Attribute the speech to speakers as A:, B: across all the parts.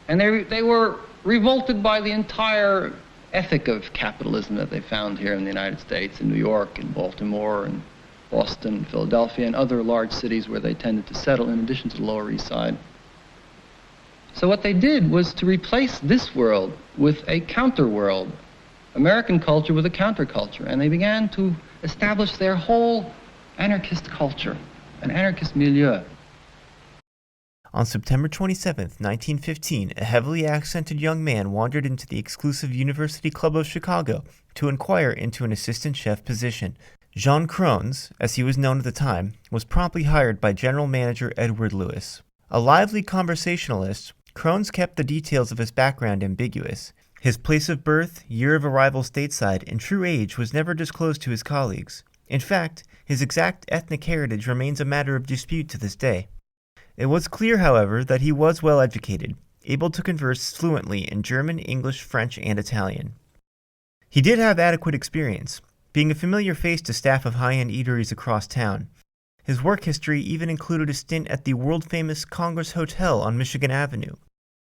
A: And they were revolted by the entire ethic of capitalism that they found here in the United States, in New York, in Baltimore, and Boston, Philadelphia, and other large cities where they tended to settle, in addition to the Lower East Side. So what they did was to replace this world with a counter-world, American culture with a counterculture, and they began to establish their whole anarchist culture, an anarchist milieu.
B: On September 27, 1915, a heavily accented young man wandered into the exclusive University Club of Chicago to inquire into an assistant chef position. Jean Crones, as he was known at the time, was promptly hired by General Manager Edward Lewis. A lively conversationalist, Crones kept the details of his background ambiguous. His place of birth, year of arrival stateside, and true age was never disclosed to his colleagues. In fact, his exact ethnic heritage remains a matter of dispute to this day. It was clear, however, that he was well educated, able to converse fluently in German, English, French, and Italian. He did have adequate experience, being a familiar face to staff of high-end eateries across town. His work history even included a stint at the world-famous Congress Hotel on Michigan Avenue.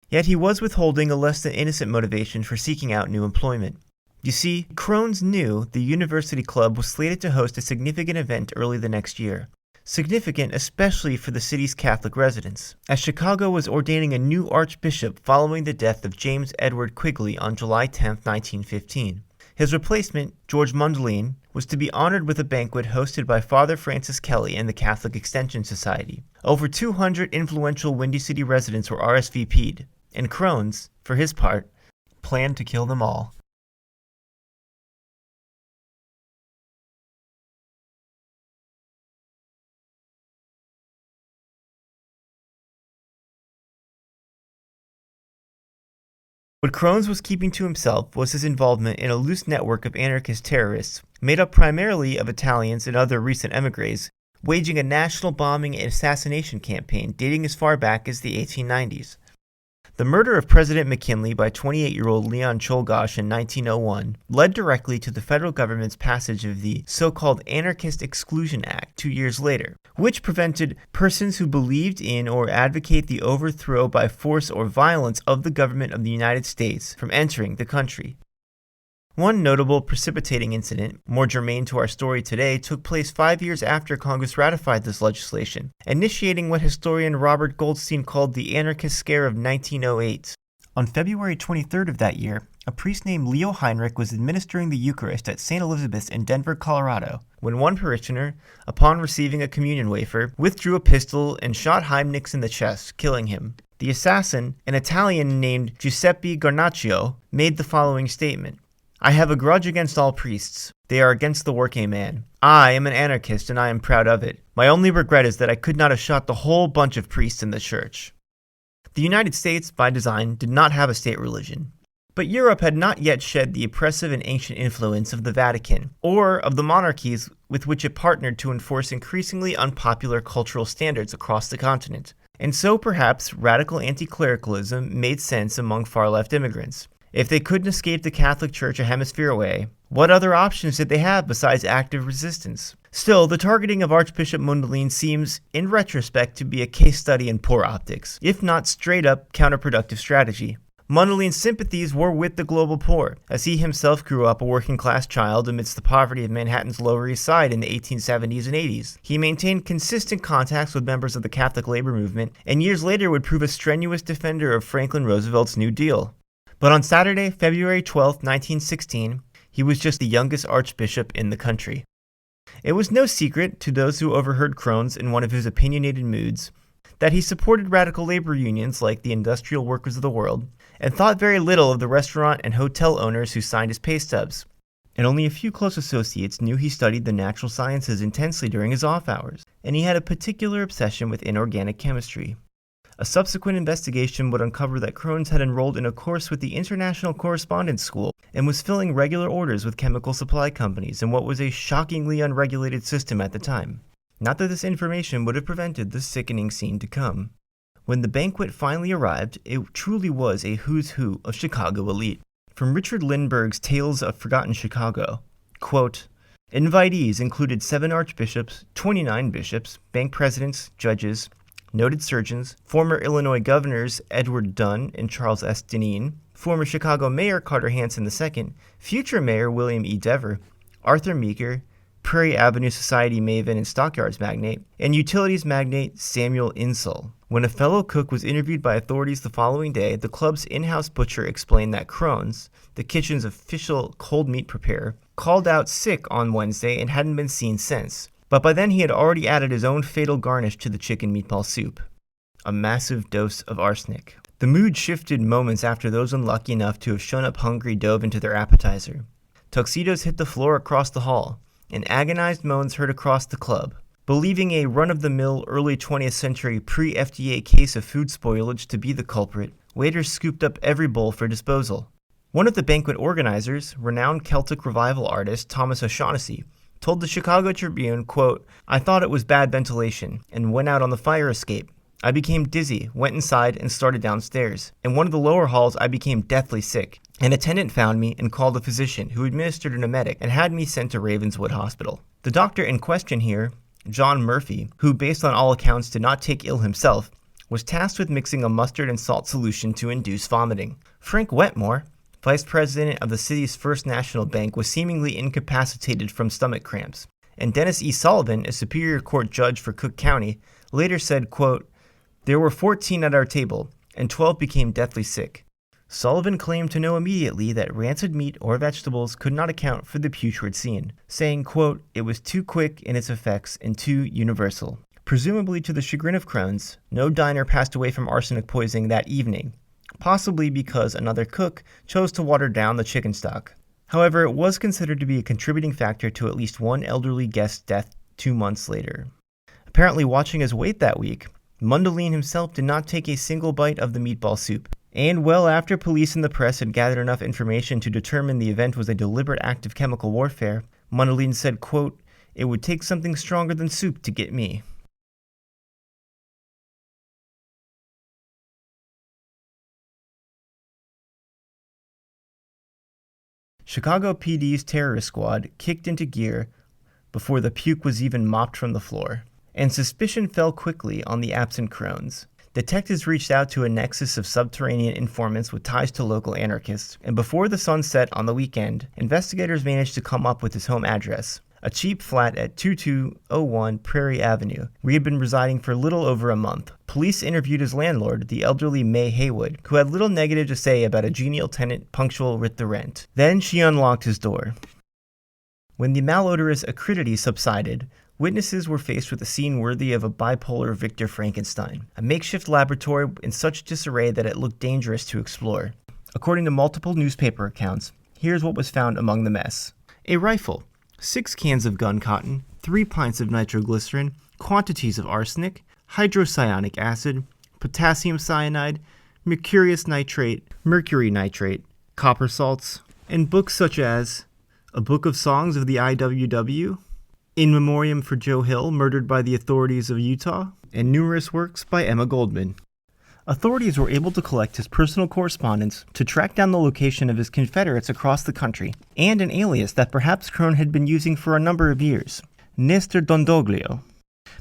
B: Yet he was withholding a less than innocent motivation for seeking out new employment. You see, Crones knew the University Club was slated to host a significant event early the next year. Significant especially for the city's Catholic residents, as Chicago was ordaining a new archbishop following the death of James Edward Quigley on July 10, 1915. His replacement, George Mundelein, was to be honored with a banquet hosted by Father Francis Kelly and the Catholic Extension Society. Over 200 influential Windy City residents were RSVP'd, and Crones, for his part, planned to kill them all. What Crones was keeping to himself was his involvement in a loose network of anarchist terrorists, made up primarily of Italians and other recent émigrés, waging a national bombing and assassination campaign dating as far back as the 1890s. The murder of President McKinley by 28-year-old Leon Czolgosz in 1901 led directly to the federal government's passage of the so-called Anarchist Exclusion Act 2 years later, which prevented persons who believed in or advocate the overthrow by force or violence of the government of the United States from entering the country. One notable precipitating incident, more germane to our story today, took place 5 years after Congress ratified this legislation, initiating what historian Robert Goldstein called the Anarchist Scare of 1908. On February 23rd of that year, a priest named Leo Heinrich was administering the Eucharist at St. Elizabeth's in Denver, Colorado, when one parishioner, upon receiving a communion wafer, withdrew a pistol and shot Heinrich in the chest, killing him. The assassin, an Italian named Giuseppe Garnaccio, made the following statement: "I have a grudge against all priests. They are against the working man. I am an anarchist and I am proud of it. My only regret is that I could not have shot the whole bunch of priests in the church." The United States, by design, did not have a state religion. But Europe had not yet shed the oppressive and ancient influence of the Vatican, or of the monarchies with which it partnered to enforce increasingly unpopular cultural standards across the continent. And so perhaps radical anti-clericalism made sense among far-left immigrants. If they couldn't escape the Catholic Church a hemisphere away, what other options did they have besides active resistance? Still, the targeting of Archbishop Mundelein seems, in retrospect, to be a case study in poor optics, if not straight-up counterproductive strategy. Mundelein's sympathies were with the global poor, as he himself grew up a working-class child amidst the poverty of Manhattan's Lower East Side in the 1870s and 80s. He maintained consistent contacts with members of the Catholic labor movement, and years later would prove a strenuous defender of Franklin Roosevelt's New Deal. But on Saturday, February 12, 1916, he was just the youngest archbishop in the country. It was no secret to those who overheard Crones in one of his opinionated moods that he supported radical labor unions like the Industrial Workers of the World, and thought very little of the restaurant and hotel owners who signed his pay stubs. And only a few close associates knew he studied the natural sciences intensely during his off hours, and he had a particular obsession with inorganic chemistry. A subsequent investigation would uncover that Crones had enrolled in a course with the International Correspondence School and was filling regular orders with chemical supply companies in what was a shockingly unregulated system at the time. Not that this information would have prevented the sickening scene to come. When the banquet finally arrived, it truly was a who's who of Chicago elite. From Richard Lindbergh's Tales of Forgotten Chicago, quote, "Invitees included 7 archbishops, 29 bishops, bank presidents, judges, noted surgeons, former Illinois governors Edward Dunn and Charles S. Deneen, former Chicago Mayor Carter Hansen II, future Mayor William E. Dever, Arthur Meeker, Prairie Avenue Society maven and stockyards magnate, and utilities magnate Samuel Insull. When a fellow cook was interviewed by authorities the following day, the club's in-house butcher explained that Crones, the kitchen's official cold meat preparer, called out sick on Wednesday and hadn't been seen since. But by then he had already added his own fatal garnish to the chicken meatball soup. A massive dose of arsenic. The mood shifted moments after those unlucky enough to have shown up hungry dove into their appetizer. Tuxedos hit the floor across the hall, and agonized moans heard across the club. Believing a run-of-the-mill early 20th century pre-FDA case of food spoilage to be the culprit, waiters scooped up every bowl for disposal. One of the banquet organizers, renowned Celtic revival artist Thomas O'Shaughnessy, told the Chicago Tribune, quote, "I thought it was bad ventilation, and went out on the fire escape. I became dizzy, went inside, and started downstairs. In one of the lower halls, I became deathly sick. An attendant found me and called a physician, who administered an emetic and had me sent to Ravenswood Hospital." The doctor in question here, John Murphy, who based on all accounts did not take ill himself, was tasked with mixing a mustard and salt solution to induce vomiting. Frank Wetmore, vice president of the city's First National Bank, was seemingly incapacitated from stomach cramps. And Dennis E. Sullivan, a Superior Court judge for Cook County, later said, quote, "There were 14 at our table, and 12 became deathly sick." Sullivan claimed to know immediately that rancid meat or vegetables could not account for the putrid scene, saying, quote, "It was too quick in its effects and too universal." Presumably to the chagrin of Crones, no diner passed away from arsenic poisoning that evening, possibly because another cook chose to water down the chicken stock. However, it was considered to be a contributing factor to at least one elderly guest's death 2 months later. Apparently watching his weight that week, Mundelein himself did not take a single bite of the meatball soup. And well after police and the press had gathered enough information to determine the event was a deliberate act of chemical warfare, Mundelein said, quote, "It would take something stronger than soup to get me." Chicago PD's terrorist squad kicked into gear before the puke was even mopped from the floor, and suspicion fell quickly on the absent Crones. Detectives reached out to a nexus of subterranean informants with ties to local anarchists, and before the sun set on the weekend, investigators managed to come up with his home address, a cheap flat at 2201 Prairie Avenue, where he had been residing for little over a month. Police interviewed his landlord, the elderly May Haywood, who had little negative to say about a genial tenant punctual with the rent. Then she unlocked his door. When the malodorous acridity subsided, witnesses were faced with a scene worthy of a bipolar Victor Frankenstein, a makeshift laboratory in such disarray that it looked dangerous to explore. According to multiple newspaper accounts, here's what was found among the mess. A rifle, 6 cans of gun cotton, 3 pints of nitroglycerin, quantities of arsenic, hydrocyanic acid, potassium cyanide, mercury nitrate, copper salts, and books such as A Book of Songs of the IWW, In Memoriam for Joe Hill, murdered by the authorities of Utah, and numerous works by Emma Goldman. Authorities were able to collect his personal correspondence to track down the location of his Confederates across the country, and an alias that perhaps Crone had been using for a number of years, Nestor Dondoglio.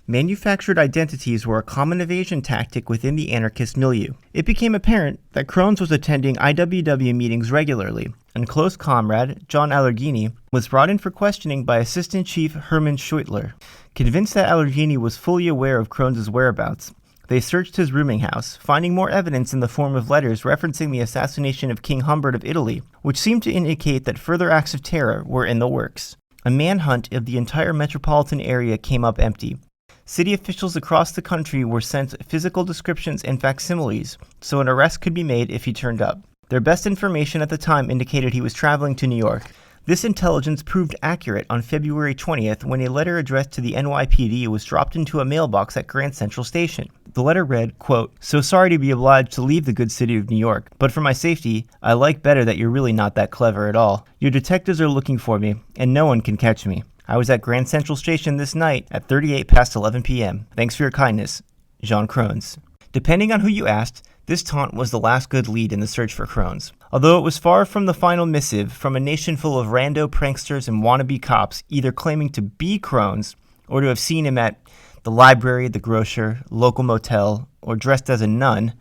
B: Manufactured identities were a common evasion tactic within the anarchist milieu. It became apparent that Crones was attending IWW meetings regularly, and close comrade, John Allerghini, was brought in for questioning by Assistant Chief Herman Scheutler. Convinced that Allerghini was fully aware of Crones' whereabouts, they searched his rooming house, finding more evidence in the form of letters referencing the assassination of King Humbert of Italy, which seemed to indicate that further acts of terror were in the works. A manhunt of the entire metropolitan area came up empty. City officials across the country were sent physical descriptions and facsimiles, so an arrest could be made if he turned up. Their best information at the time indicated he was traveling to New York. This intelligence proved accurate on February 20th when a letter addressed to the NYPD was dropped into a mailbox at Grand Central Station. The letter read, quote, "So sorry to be obliged to leave the good city of New York, but for my safety, I like better that you're really not that clever at all. Your detectives are looking for me, and no one can catch me. I was at Grand Central Station this night at 38 past 11 p.m. Thanks for your kindness, Jean Crones." Depending on who you asked, this taunt was the last good lead in the search for Crones. Although it was far from the final missive from a nation full of rando pranksters and wannabe cops either claiming to be Crones or to have seen him at the library, the grocer, local motel, or dressed as a nun,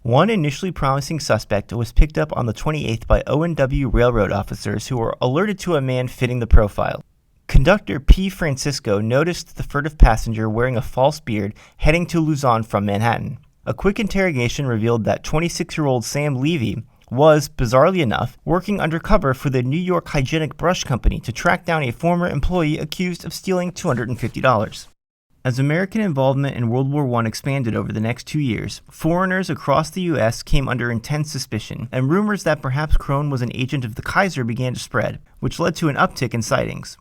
B: one initially promising suspect was picked up on the 28th by O&W railroad officers who were alerted to a man fitting the profile. Conductor P. Francisco noticed the furtive passenger wearing a false beard heading to Luzon from Manhattan. A quick interrogation revealed that 26-year-old Sam Levy was, bizarrely enough, working undercover for the New York Hygienic Brush Company to track down a former employee accused of stealing $250. As American involvement in World War I expanded over the next 2 years, foreigners across the U.S. came under intense suspicion, and rumors that perhaps Crones was an agent of the Kaiser began to spread, which led to an uptick in sightings.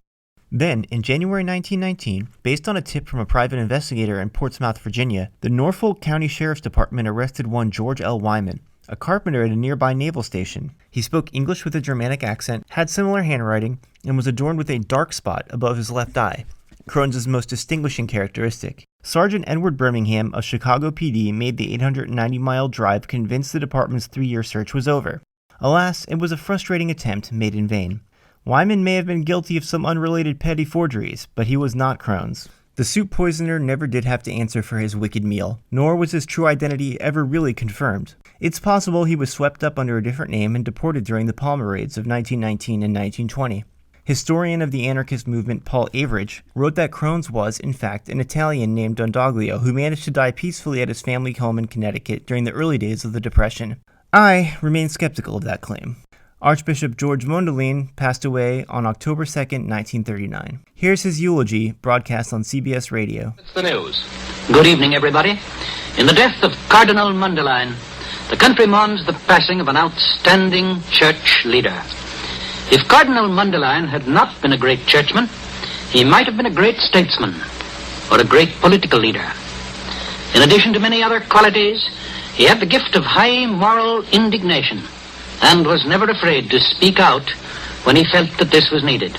B: Then, in January 1919, based on a tip from a private investigator in Portsmouth, Virginia, the Norfolk County Sheriff's Department arrested one George L. Wyman, a carpenter at a nearby naval station. He spoke English with a Germanic accent, had similar handwriting, and was adorned with a dark spot above his left eye, Crones' most distinguishing characteristic. Sergeant Edward Birmingham of Chicago PD made the 890-mile drive convinced the department's 3-year search was over. Alas, it was a frustrating attempt made in vain. Wyman may have been guilty of some unrelated petty forgeries, but he was not Crones. The soup poisoner never did have to answer for his wicked meal, nor was his true identity ever really confirmed. It's possible he was swept up under a different name and deported during the Palmer raids of 1919 and 1920. Historian of the anarchist movement Paul Averidge wrote that Crones was, in fact, an Italian named Dondoglio who managed to die peacefully at his family home in Connecticut during the early days of the Depression. I remain skeptical of that claim. Archbishop George Mondeline passed away on October 2, 1939. Here's his eulogy, broadcast on CBS Radio.
C: It's the news. Good evening, everybody. In the death of Cardinal Mondeline, the country mourns the passing of an outstanding church leader. If Cardinal Mondeline had not been a great churchman, he might have been a great statesman or a great political leader. In addition to many other qualities, he had the gift of high moral indignation and was never afraid to speak out when he felt that this was needed.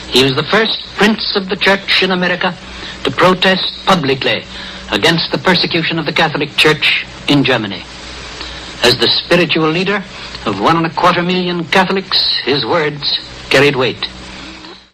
C: He was the first prince of the church in America to protest publicly against the persecution of the Catholic Church in Germany. As the spiritual leader of 1.25 million Catholics, his words carried weight.